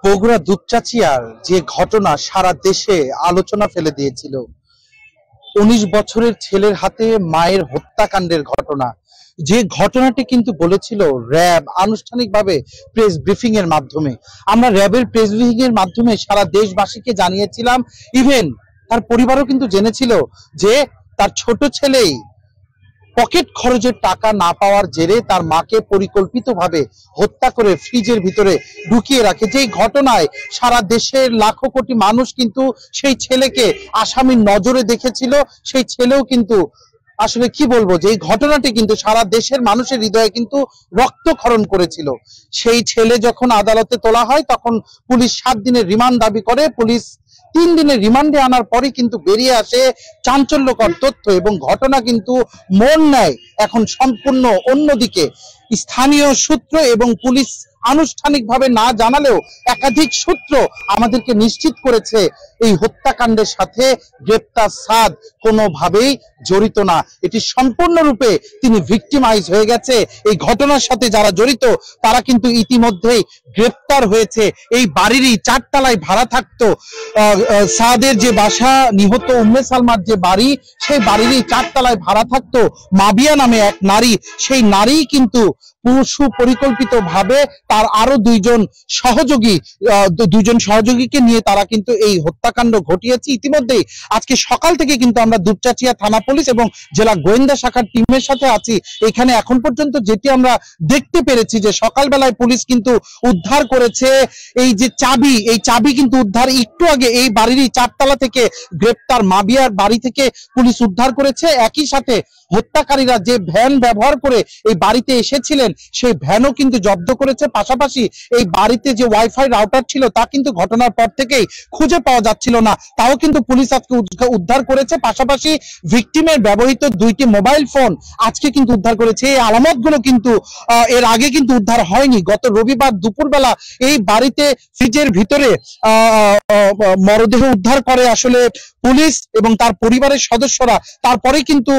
বগুড়া দুপচাচিয়ার যে ঘটনা সারা দেশে আলোচনা ফেলে দিয়েছিল, ১৯ বছরের ছেলের হাতে মায়ের হত্যাকাণ্ডের ঘটনা, যে ঘটনাটি কিন্তু বলেছিল র্যাব আনুষ্ঠানিকভাবে প্রেস ব্রিফিং এর মাধ্যমে। আমরা র্যাবের প্রেস ব্রিফিং এর মাধ্যমে সারা দেশবাসীকে জানিয়েছিলাম, ইভেন তার পরিবারও কিন্তু জেনেছিল যে তার ছোট ছেলেই পকেট খরচের টাকা না পাওয়ার জেরে তার মাকে পরিকল্পিতভাবে হত্যা করে ফ্রিজের ভিতরে ঢুকিয়ে রাখে। যেই ঘটনায় সারা দেশের লাখো কোটি মানুষ কিন্তু সেই ছেলেকে আসামির নজরে দেখেছিল, সেই ছেলেও কিন্তু আসলে কি বলবো, যে এই ঘটনাটি কিন্তু সারা দেশের মানুষের হৃদয়ে কিন্তু রক্তক্ষরণ করেছিল। সেই ছেলে যখন আদালতে তোলা হয় তখন পুলিশ ৭ দিনের রিমান্ড দাবি করে। পুলিশ ৩ দিনের রিমান্ডে আনার পরই কিন্তু বেরিয়ে আসে চাঞ্চল্যকর তথ্য, এবং ঘটনা কিন্তু মোড় নেয় এখন সম্পূর্ণ অন্যদিকে। স্থানীয় সূত্র এবং পুলিশ আনুষ্ঠানিকভাবে না জানালেও একাধিক সূত্র আমাদেরকে নিশ্চিত করেছে এই হত্যাকাণ্ডের সাথে গ্রেপ্তার সাদ কোনোভাবেই জড়িত না। এটি সম্পূর্ণরূপে তিনি ভিকটিমাইজ হয়ে গেছে। এই ঘটনার সাথে যারা জড়িত তারা কিন্তু ইতিমধ্যেই গ্রেপ্তার হয়েছে। এই বাড়িরই ৪ তলায় ভাড়া থাকতো সাদের যে বাসা, নিহত উম্মে সালমার যে বাড়ি, সেই বাড়িরই ৪ তলায় ভাড়া থাকতো মাবিয়া নামে এক নারী। সেই নারী কিন্তু সুপরিকল্পিত ভাবে তার আরো দুইজন সহযোগীকে নিয়ে তারা কিন্তু এই হত্যাকাণ্ড ঘটিয়েছে। ইতিমধ্যেই আজকে সকাল থেকে কিন্তু আমরা দুপচাচিয়া থানা পুলিশ এবং জেলা গোয়েন্দা শাখার টিমের সাথে আছি। এখানে এখন পর্যন্ত যেটি আমরা দেখতে পেরেছি যে সকালবেলায় পুলিশ কিন্তু উদ্ধার করেছে এই যে চাবি, এই চাবি কিন্তু উদ্ধার একটু আগে এই বাড়িরই ৪ তলা থেকে গ্রেপ্তার মাবিয়ার বাড়ি থেকে পুলিশ উদ্ধার করেছে। একই সাথে হত্যাকারীরা যে ভ্যান ব্যবহার করে এই বাড়িতে এসেছিলেন সেই ভ্যানও কিন্তু জব্দ করেছে। পাশাপাশি এই বাড়িতে যে ওয়াইফাই রাউটার ছিল তা কিন্তু ঘটনার পর থেকেই খুঁজে পাওয়া যাচ্ছিল না, তাও কিন্তু পুলিশ আজকে উদ্ধার করেছে। পাশাপাশি ভিকটিমের ব্যবহৃত 2টি মোবাইল ফোন আজকে কিন্তু উদ্ধার করেছে। এই আলামতগুলো কিন্তু এর আগে কিন্তু উদ্ধার হয়নি। গত রবিবার দুপুরবেলা এই বাড়িতে ফ্রিজের ভিতরে মরদেহ উদ্ধার করে আসলে পুলিশ এবং তার পরিবারের সদস্যরা। তারপরে কিন্তু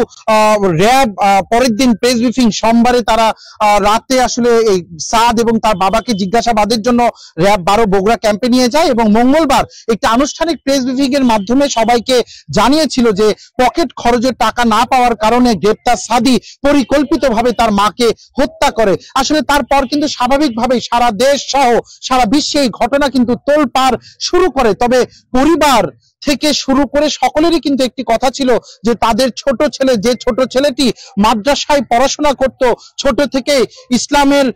র্যাব পরের দিন প্রেস ব্রিফিং, সোমবারে তারা রাতে আসলে এই সাদ এবং তার বাবাকে জিজ্ঞাসাবাদের জন্য র্যাব 12 বগুড়া ক্যাম্পে নিয়ে যায় এবং মঙ্গলবার একটি আনুষ্ঠানিক প্রেস ব্রিফিং এর মাধ্যমে সবাইকে জানিয়েছিল যে পকেট খরচের টাকা না পাওয়ার কারণে গ্রেপ্তার সাদি পরিকল্পিতভাবে তার মাকে হত্যা করে। আসলে তারপর কিন্তু স্বাভাবিকভাবেই সারা দেশ সহ সারা বিশ্বে এই ঘটনা কিন্তু তোলপাড় শুরু করে। তবে পরিবার থেকে শুরু করে সকলেরই কিন্তু একটি কথা ছিল যে তাদের ছোট ছেলে, যে ছোট ছেলেটি মাদ্রাসায় পড়াশোনা করত, ছোট থেকে ইসলামের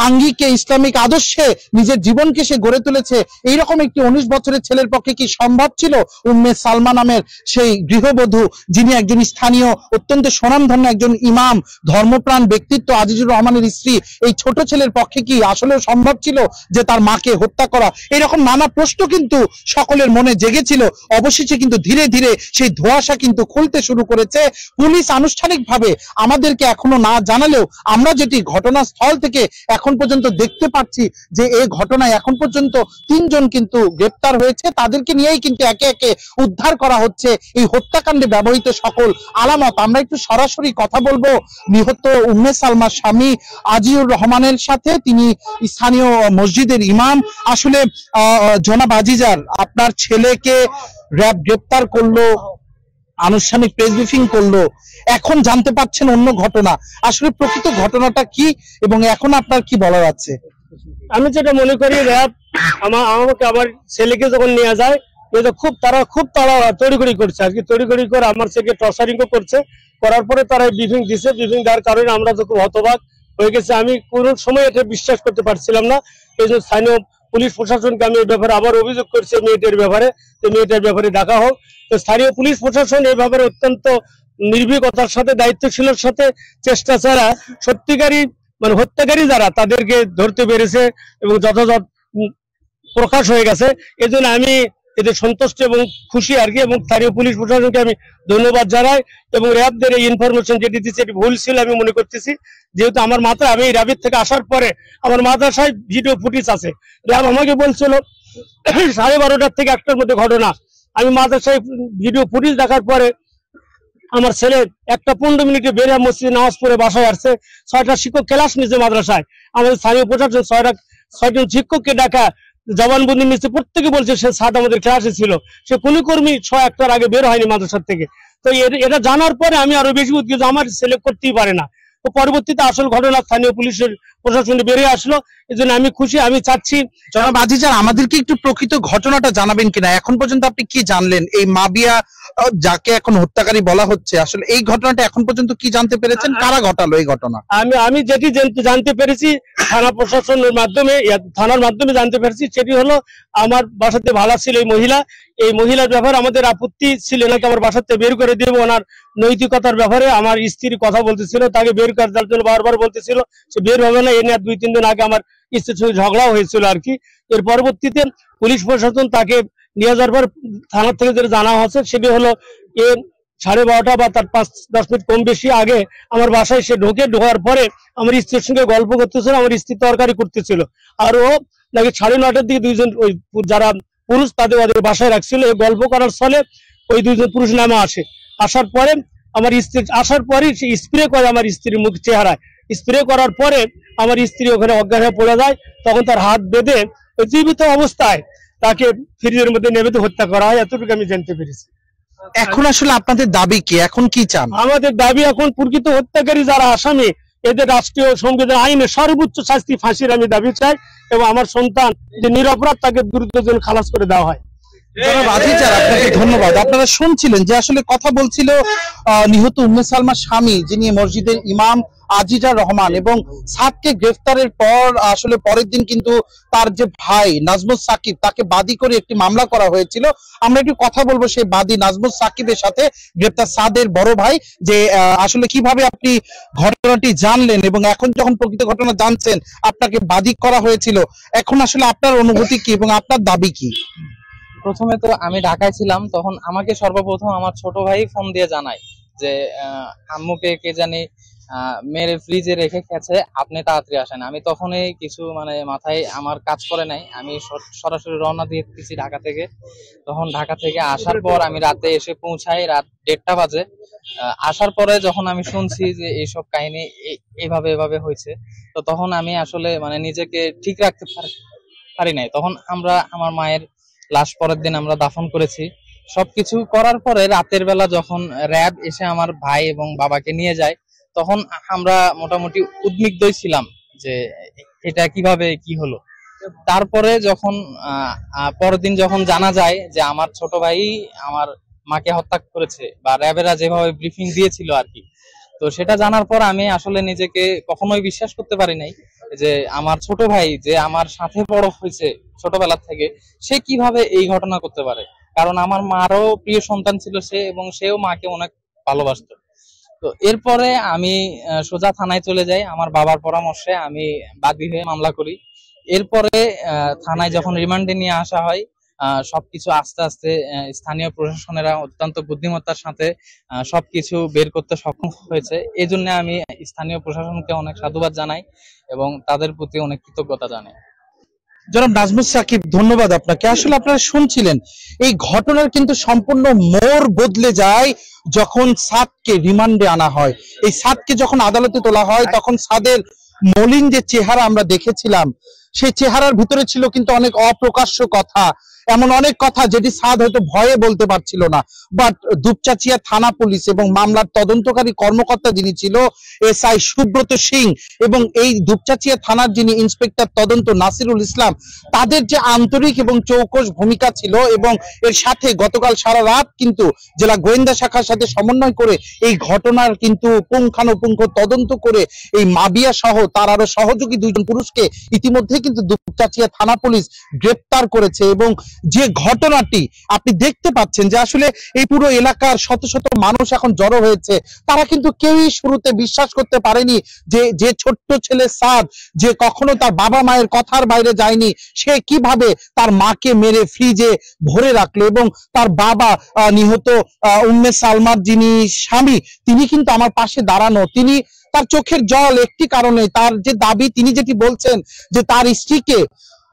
আঙ্গিকে, ইসলামিক আদর্শে নিজের জীবনকে সে গড়ে তুলেছে, এইরকম একটি 19 বছরের ছেলের পক্ষে কি সম্ভব ছিল উম্মে সালমা নামের সেই গৃহবধূ, যিনি একজন স্থানীয় অত্যন্ত স্বনামধন্য একজন ইমাম, ধর্মপ্রাণ ব্যক্তিত্ব আজিজুর রহমানের স্ত্রী, এই ছোট ছেলের পক্ষে কি আসলে সম্ভব ছিল যে তার মাকে হত্যা করা? এরকম নানা প্রশ্ন কিন্তু সকলের মনে জেগেছিল। অবশেষে কিন্তু ধীরে ধীরে সেই ধোঁয়াশা কিন্তু খুলতে শুরু করেছে। পুলিশ আনুষ্ঠানিকভাবে আমাদেরকে এখনো না জানালেও আমরা যেটি ঘটনাস্থল থেকে এখন পর্যন্ত দেখতে পাচ্ছি যে এই ঘটনায় এখন পর্যন্ত 3 জন কিন্তু গ্রেপ্তার হয়েছে। তাদেরকে নিয়েই কিন্তু একে একে উদ্ধার করা হচ্ছে এই হত্যাকাণ্ডে ব্যবহৃত সকল আলামত। আমরা একটু সরাসরি কথা বলবো নিহত উম্মে সালমার স্বামী আজিউর রহমানের সাথে, তিনি স্থানীয় মসজিদের ইমাম। আসলে জনাব আজিজার, আপনার ছেলেকে র্যাব গ্রেপ্তার করলো, আনুষ্ঠানিক প্রেস ব্রিফিং করলো, এখন জানতে পাচ্ছেন অন্য ঘটনা, আসলে প্রকৃত ঘটনাটা কি এবং এখন আপনার কি বলার আছে? আমি যেটা মনে করি, র্যাব আমাকে আমার ছেলেকে যখন নিয়ে যায়, তারা খুব তড়িঘড়ি করছে, আর কি তড়িঘড়ি করে আমার ছেলেকে টর্চারিং করছে। করার পরে তারা ব্রিফিং দিছে, ব্রিফিং দেওয়ার কারণে আমরা তো খুব হতবাক হয়ে গেছে। আমি কোন সময় এটা বিশ্বাস করতে পারছিলাম না। এই যে স্থানীয় পুলিশ প্রশাসনকে আমি এই ব্যাপারে আবার অভিযোগ করছি মেয়েটার ব্যাপারে, তো মেয়েটার ব্যাপারে দেখা হোক। তো স্থানীয় পুলিশ প্রশাসন এই ব্যাপারে অত্যন্ত নির্ভীকতার সাথে, দায়িত্বশীলের সাথে চেষ্টা ছাড়া সত্যিকারী মানে হত্যাকারী যারা তাদেরকে ধরতে পেরেছে এবং যথাযথ প্রকাশ হয়ে গেছে। এই জন্য আমি এতে সন্তুষ্ট এবং খুশি আর কি, এবং স্থানীয় পুলিশ প্রশাসনকে আমি ধন্যবাদ জানাই। এবং র্যাবদের এই ইনফরমেশন যেটি দিচ্ছে এটি ভুল ছিল আমি মনে করতেছি, যেহেতু আমার মাথায় আমি র্যাবের থেকে আসার পরে আমার মাদ্রাসায় ভিডিও ফুটেজ আছে। র্যাব আমাকে বলছিল 12:30 থেকে 1টার মধ্যে ঘটনা। আমি মাদ্রাসায় ভিডিও ফুটেজ দেখার পরে আমার ছেলে 1:15 বেরিয়ে মসজিদে নামাজ পড়ে বাসায় আসছে। 6টা শিক্ষক ক্লাস নিচ্ছে মাদ্রাসায়। আমাদের স্থানীয় প্রশাসন 6জন শিক্ষককে ডাকা জবানবন্দি নিচ্ছে, প্রত্যেকে বলছে সে সাদ আমাদের ক্লাসে ছিল, সে কোনো কর্মী 1টার আগে বের হয়নি মাদ্রাসার থেকে। তো এটা জানার পরে আমি আরো বেশি উদ্বিগ্ন, আমার ছেলে করতেই পারে না। তো পরবর্তীতে আসল ঘটনা স্থানীয় পুলিশের প্রশাসন বেরিয়ে আসলো, এই জন্য আমি খুশি। আমি চাচ্ছি জনাব আজিজার আমাদেরকে একটু প্রকৃত ঘটনাটা জানাবেন কিনা, এখন পর্যন্ত আপনি কি জানলেন এই মাবিয়া যাকে এখন হত্যাকারী বলা হচ্ছে, আসলে এই ঘটনাটা এখন পর্যন্ত কি জানতে পেরেছেন, কারা ঘটালো এই ঘটনা? আমি যেটি জানতে পেরেছি থানা প্রশাসনের মাধ্যমে, থানার মাধ্যমে জানতে পেরেছি, সেটি হলো আমার বাসাতে ভাড়া ছিল এই মহিলার ব্যাপারে আমাদের আপত্তি ছিল, নাকি আমার বাসাতে বের করে দেবো, ওনার নৈতিকতার ব্যাপারে আমার স্ত্রী কথা বলতেছিল, তাকে বের করার জন্য বারবার বলতেছিল, সে বের হবে না। এ নিয়ে 2-3 দিন আগে আমার স্ত্রীর সঙ্গে ঝগড়াও হয়েছিল আর কি। এর পরবর্তীতে পুলিশ প্রশাসন তাকে নিয়ে যাওয়ার পর থানা থেকে যেটা জানা হচ্ছে সেটি হলো এ 12:30 বা তার 5-10 মিনিট কম বেশি আগে আমার বাসায় সে ঢোকার পরে আমার স্ত্রীর সঙ্গে গল্প করতেছিল, আমার স্ত্রী তরকারি করতেছিল, আর ও নাকি 9:30টার দিকে দুইজন ওই যারা পুরুষ তাদের বাসায় রাখছিল। এই গল্প করার ফলে ওই 2জন পুরুষ নামে আসার পরে আমার স্ত্রী আসার পরে সে স্প্রে করে আমার স্ত্রীর মুখ চেহারায়, স্প্রে করার পরে আমার স্ত্রী ওখানে অজ্ঞান হয়ে পড়ে যায়। তখন তার হাত বেঁধে জীবিত অবস্থায় তাকে ফ্রিজের মধ্যে নেমে হত্যা করা হয়, এতটুকু আমি জানতে পেরেছি। এখন আসলে আপনাদের দাবি কি, এখন কি চান? আমাদের দাবি এখন প্রকৃত হত্যাকারী যারা আসামি, এদের রাষ্ট্রীয় সংবিধান আইনে সর্বোচ্চ শাস্তি ফাঁসির আমি দাবি চাই, এবং আমার সন্তান যে নিরপরাধ তাকে দ্রুত যেন খালাস করে দেওয়া হয়। জনাব আজিজার আপনাকে ধন্যবাদ। আপনারা শুনছিলেন যে আসলে কথা বলছিল নিহত উম্মে সালমার স্বামী, যিনি মসজিদের ইমাম আজিজার রহমান, এবং সাদকে গ্রেফতারের পর আসলে পরের দিন কিন্তু তার যে ভাই নাজমুস সাকিব, তাকে বাদী করে একটি মামলা করা হয়েছিল। আমরা একটু কথা বলবো সেই বাদী নাজমুস সাকিবের সাথে, গ্রেফতার সাদের বড় ভাই, যে আসলে কিভাবে আপনি ঘটনাটি জানলেন এবং এখন যখন প্রকৃত ঘটনা জানছেন আপনাকে বাদী করা হয়েছিল, এখন আসলে আপনার অনুভূতি কি এবং আপনার দাবি কি? প্রথমে তো আমি ঢাকায় ছিলাম, তখন আমাকে সর্বপ্রথম আমার ছোট ভাই ফোন দিয়ে জানায় যে আম্মুকে কে জানি মেরে ফ্রিজে রেখে গেছে, আপনি তাড়াতাড়ি আসেন। আমি তখনই কিছু মাথায় আমার কাজ করে নাই, আমি সরাসরি রওনা দিয়েছি ঢাকা থেকে। তখন ঢাকা থেকে আসার পর আমি রাতে এসে পৌঁছাই, রাত 1:30 বাজে। আসার পরে যখন আমি শুনছি যে এইসব কাহিনী এভাবে হয়েছে, তো তখন আমি আসলে নিজেকে ঠিক রাখতে পারি নাই। তখন আমার মায়ের লাশ পরের দিন আমরা দাফন করেছি। সবকিছু করার পরে রাতের বেলা যখন র্যাব এসে আমার ভাই এবং বাবাকে নিয়ে যায়, তখন আমরা মোটামুটি উদ্বিগ্নই ছিলাম যে এটা কিভাবে কি হলো। তারপরে যখন পরের দিন যখন জানা যায় যে আমার ছোট ভাই আমার মাকে হত্যা করেছে, বা র্যাবেরা যেভাবে ব্রিফিং দিয়েছিল আর কি, তো সেটা জানার পর আমি আসলে নিজেকে কখনোই বিশ্বাস করতে পারি নাই যে আমার ছোট ভাই যে আমার সাথে বড় হয়েছে ছোটবেলা থেকে, সে কিভাবে এই ঘটনা করতে পারে। কারণ আমার মারও প্রিয় সন্তান ছিল সে, এবং সেও মাকে অনেক ভালোবাসতো। তো এরপরে আমি সোজা থানায় চলে যাই, আমার বাবার পরামর্শে আমি বাদী হয়ে মামলা করি। এরপরে থানায় যখন রিমান্ডে নিয়ে আসা হয়, সবকিছু আস্তে আস্তে স্থানীয় প্রশাসনেরা অত্যন্ত বুদ্ধিমত্তার সাথে সবকিছু বের করতে সক্ষম হয়েছে। এই জন্য আমি স্থানীয় প্রশাসনকে অনেক সাধুবাদ জানাই এবং তাদের প্রতি অনেক কৃতজ্ঞতা জানাই। জনাব নাজমুস সাকিব, ধন্যবাদ আপনাকে। আসলে আপনারা শুনছিলেন এই ঘটনার কিন্তু সম্পূর্ণ মোড় বদলে যায় যখন সাদকে রিমান্ডে আনা হয়। এই সাদকে যখন আদালতে তোলা হয়, তখন সাদের মলিন যে চেহারা আমরা দেখেছিলাম, সেই চেহারার ভিতরে ছিল কিন্তু অনেক অপ্রকাশ্য কথা, এমন অনেক কথা যেটি সাদ হয়তো ভয়ে বলতে পারছিল না। বাট দুপচাচিয়া থানা পুলিশ এবং মামলার তদন্তকারী কর্মকর্তা যিনি ছিল এসআই সুব্রত সিং, এবং এই দুপচাচিয়া থানার যিনি ইন্সপেক্টর তদন্ত নাসিরুল ইসলাম, তাদের যে আন্তরিক এবং চৌকস ভূমিকা ছিল, এবং এর সাথে গতকাল সারা রাত কিন্তু জেলা গোয়েন্দা শাখার সাথে সমন্বয় করে এই ঘটনার কিন্তু পুঙ্খানুপুঙ্খ তদন্ত করে এই মাবিয়া সহ তার আরো সহযোগী 2জন পুরুষকে ইতিমধ্যে কিন্তু দুপচাচিয়া থানা পুলিশ গ্রেপ্তার করেছে। এবং যে ঘটনাটি আপনি দেখতে পাচ্ছেন যে আসলে এই পুরো এলাকার শত শত মানুষ এখন জড়ো হয়েছে, তারা কিন্তু কেউই শুরুতে বিশ্বাস করতে পারেনি যে ছোট্ট ছেলে সাদ, যে কখনো তার বাবা মায়ের কথার বাইরে যায়নি, সে কিভাবে তার মাকে মেরে ফ্রিজে ভরে রাখলো। এবং তার বাবা নিহত উম্মে সালমার যিনি স্বামী, তিনি কিন্তু আমার পাশে দাঁড়ানো, তিনি তার চোখের জল একটি কারণে, তার যে দাবি তিনি যেটি বলছেন যে তার স্ত্রীকে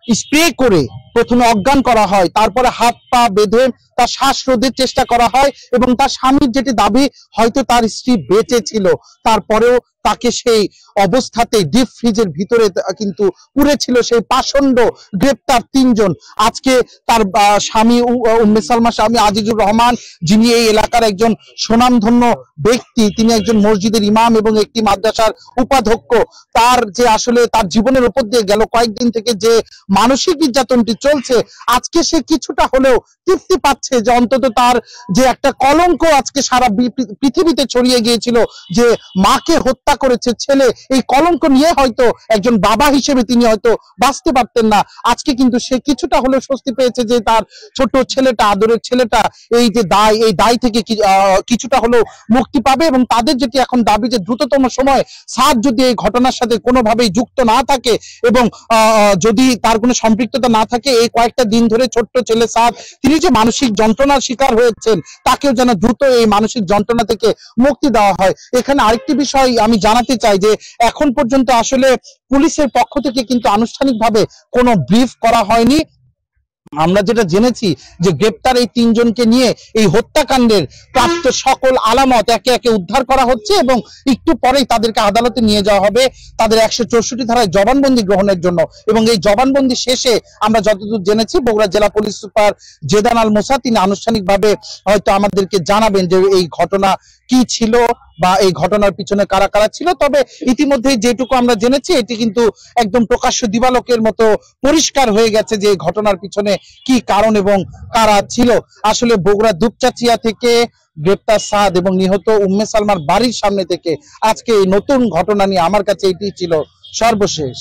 স্প্রে করে প্রথমে অজ্ঞান করা হয়, তারপরে হাত পা বেঁধে তার শ্বাসরোধের চেষ্টা করা হয় এবং তার স্বামীর যেটি দাবি হয়তো তার স্ত্রী বেঁচে ছিল, তারপরেও তাকে সেই অবস্থাতেই ডিপ ফ্রিজের ভিতরে কিন্তু পুড়েছিল সেই পাষণ্ড গ্রেপ্তার তিনজন। আজকে তার স্বামী উম্মে সালমা স্বামী আজিজুর রহমান, যিনি এই এলাকার একজন সুনামধন্য ব্যক্তি, তিনি একজন মসজিদের ইমাম এবং একটি মাদ্রাসার উপাধ্যক্ষ, তার যে আসলে তার জীবনের উপর দিয়ে গেল কয়েকদিন থেকে যে মানসিক নির্যাতনটি চলছে, আজকে সে কিছুটা হলেও তৃপ্তি পাচ্ছে যে অন্তত তার যে একটা কলঙ্ক আজকে সারা পৃথিবীতে ছড়িয়ে গিয়েছিল যে মাকে হত্যা করেছে ছেলে, এই কলঙ্ক নিয়ে হয়তো একজন বাবা হিসেবে তিনি হয়তো বাঁচতে পারতেন না। আজকে কিন্তু সে কিছুটা হলেও স্বস্তি পেয়েছে যে তার ছোট ছেলেটা, আদরের ছেলেটা এই যে দায়, এই দায় থেকে কিছুটা হলেও মুক্তি পাবে। এবং তাদের যেটি এখন দাবি যে দ্রুততম সময় সাদ যদি এই ঘটনার সাথে কোনোভাবেই যুক্ত না থাকে এবং যদি তার কোনো সম্পৃক্ততা না থাকে, এই কয়েকটা দিন ধরে ছোট্ট ছেলে সাদ তিনি যে মানসিক যন্ত্রণার শিকার হয়েছেন, তাকেও যেন দ্রুত এই মানসিক যন্ত্রণা থেকে মুক্তি দেওয়া হয়। এখানে আরেকটি বিষয় আমি জানাতে চাই যে এখন পর্যন্ত আসলে পুলিশের পক্ষ থেকে কিন্তু আনুষ্ঠানিকভাবে কোনো ব্রিফ করা হয়নি। আমরা যেটা জেনেছি যে গ্রেপ্তার এই তিনজনকে নিয়ে এই হত্যাকাণ্ডের প্রাপ্ত সকল আলামত একে একে উদ্ধার করা হচ্ছে এবং একটু পরেই তাদেরকে আদালতে নিয়ে যাওয়া হবে তাদের 164 ধারায় জবানবন্দি গ্রহণের জন্য। এবং এই জবানবন্দি শেষে আমরা যতদূর জেনেছি বগুড়া জেলা পুলিশ সুপার জেদান আল মুসা তিনি আনুষ্ঠানিকভাবে হয়তো আমাদেরকে জানাবেন যে এই ঘটনা কি ছিল বা এই ঘটনার পিছনে কারা কারা ছিল। তবে ইতিমধ্যে যেটুকু আমরা জেনেছি এটি কিন্তু একদম প্রকাশ্য দিবালোকের মতো পরিষ্কার হয়ে গেছে যে ঘটনার পিছনে কি কারণ এবং কারা ছিল। আসলে বগুড়া দুপচাচিয়া থেকে গ্রেপ্তার সাদ এবং নিহত উম্মে সালমার বাড়ির সামনে থেকে আজকে এই নতুন ঘটনা নিয়ে আমার কাছে এটি ছিল সর্বশেষ।